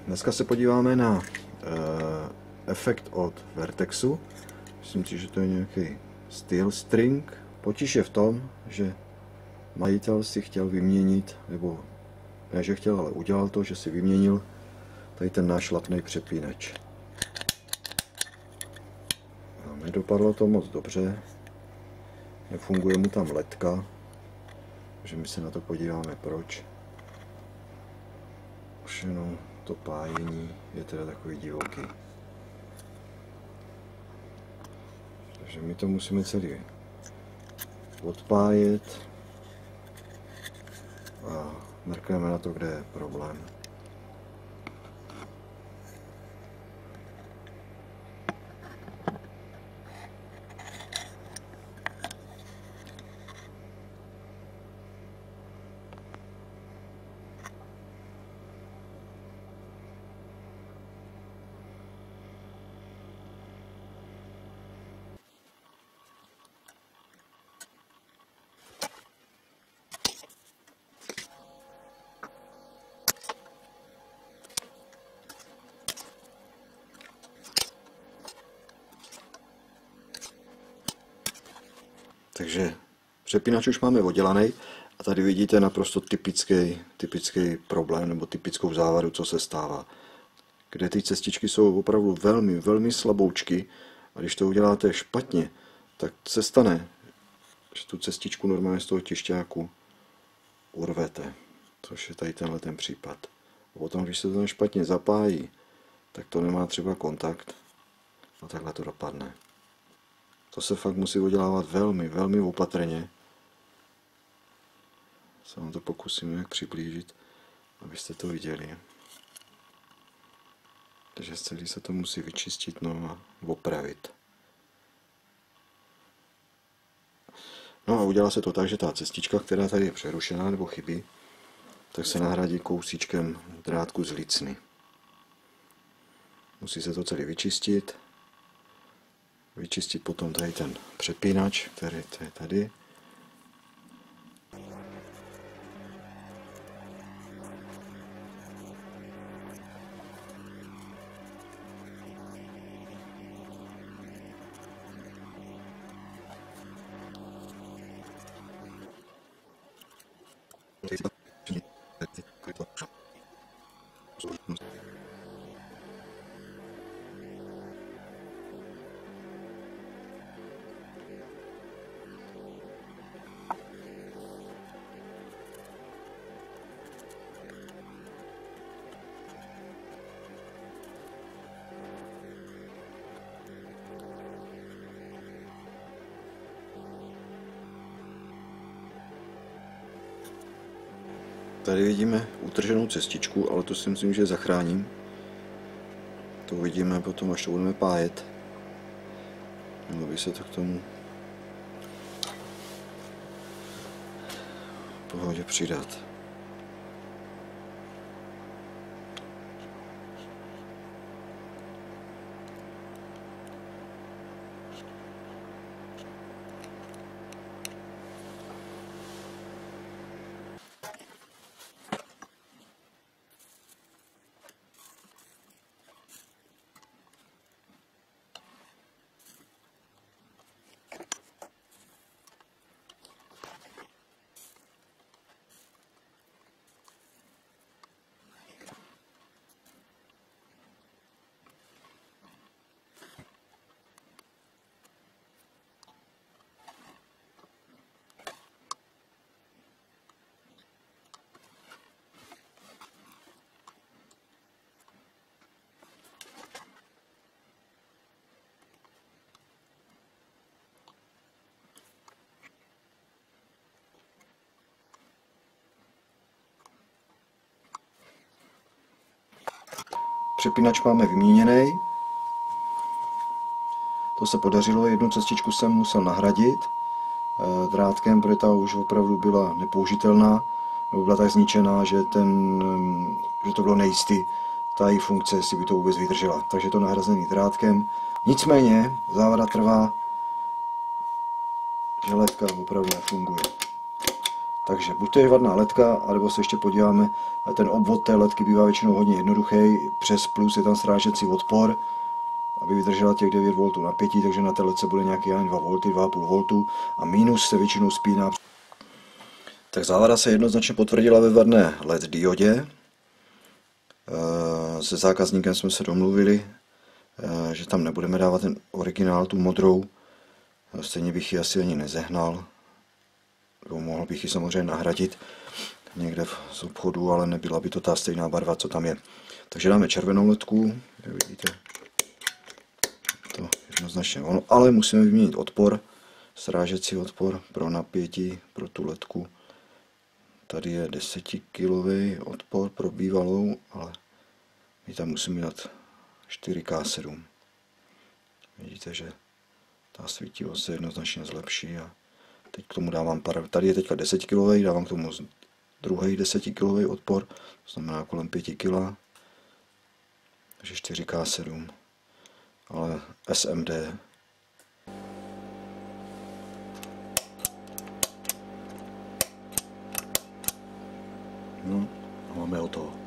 Dneska se podíváme na efekt od Vertexu. Myslím si, že to je nějaký Steel String. Potíž je v tom, že majitel si chtěl vyměnit, nebo ne, že chtěl, ale udělal to, že si vyměnil tady ten náš šlapný přepínač. A nedopadlo to moc dobře. Nefunguje mu tam ledka, takže my se na to podíváme proč. Už jenom to pájení je teda takový divoký. Takže my to musíme celý odpájet a mrkneme na to, kde je problém. Takže přepínač už máme oddělaný a tady vidíte naprosto typický problém nebo typickou závadu, co se stává. Kde ty cestičky jsou opravdu velmi slaboučky a když to uděláte špatně, tak se stane, že tu cestičku normálně z toho tišťáku urvete, což je tady tenhle ten případ. A potom, když se to špatně zapájí, tak to nemá třeba kontakt a takhle to dopadne. To se fakt musí udělávat velmi opatrně. Se vám to pokusím nějak přiblížit, abyste to viděli. Takže celý se to musí vyčistit a opravit. No a udělá se to tak, že ta cestička, která tady je přerušená nebo chybí, tak se nahradí kousíčkem drátku z lícny. Musí se to celý vyčistit. Vyčistit potom tady ten přepínač, který je tady. Tady vidíme utrženou cestičku, ale to si myslím, že zachráním. To uvidíme potom, až to budeme pájet. Mělo by se to k tomu v pohodě přidat. Přepínač máme vyměněný. To se podařilo, jednu cestičku jsem musel nahradit drátkem, protože ta už opravdu byla nepoužitelná, nebo byla tak zničená, že to bylo nejistý, ta její funkce, jestli by to vůbec vydržela. Takže to nahrazený drátkem. Nicméně závada trvá, že ledka opravdu nefunguje. Takže buď to je vadná ledka, anebo se ještě podíváme, ten obvod té ledky bývá většinou hodně jednoduchý, přes plus je tam srážecí odpor, aby vydržela těch 9 V napětí, takže na té ledce bude nějaký 2 V, 2,5 V a minus se většinou spíná. Tak závada se jednoznačně potvrdila ve vadné LED diodě. Se zákazníkem jsme se domluvili, že tam nebudeme dávat ten originál, tu modrou. Stejně bych ji asi ani nezehnal. Mohl bych ji samozřejmě nahradit někde z obchodu, ale nebyla by to ta stejná barva, co tam je. Takže dáme červenou ledku, jak vidíte. To jednoznačně ono, ale musíme vyměnit odpor, srážecí odpor pro napětí, pro tu ledku. Tady je 10 kg odpor pro bývalou, ale my tam musíme dát 4K7. Vidíte, že ta svítivost se jednoznačně zlepší a teď k tomu dávám tady je teďka 10 kg, dávám k tomu druhý 10 kg odpor, to znamená kolem 5 kg, takže 4K7, ale SMD. No, máme hotovo.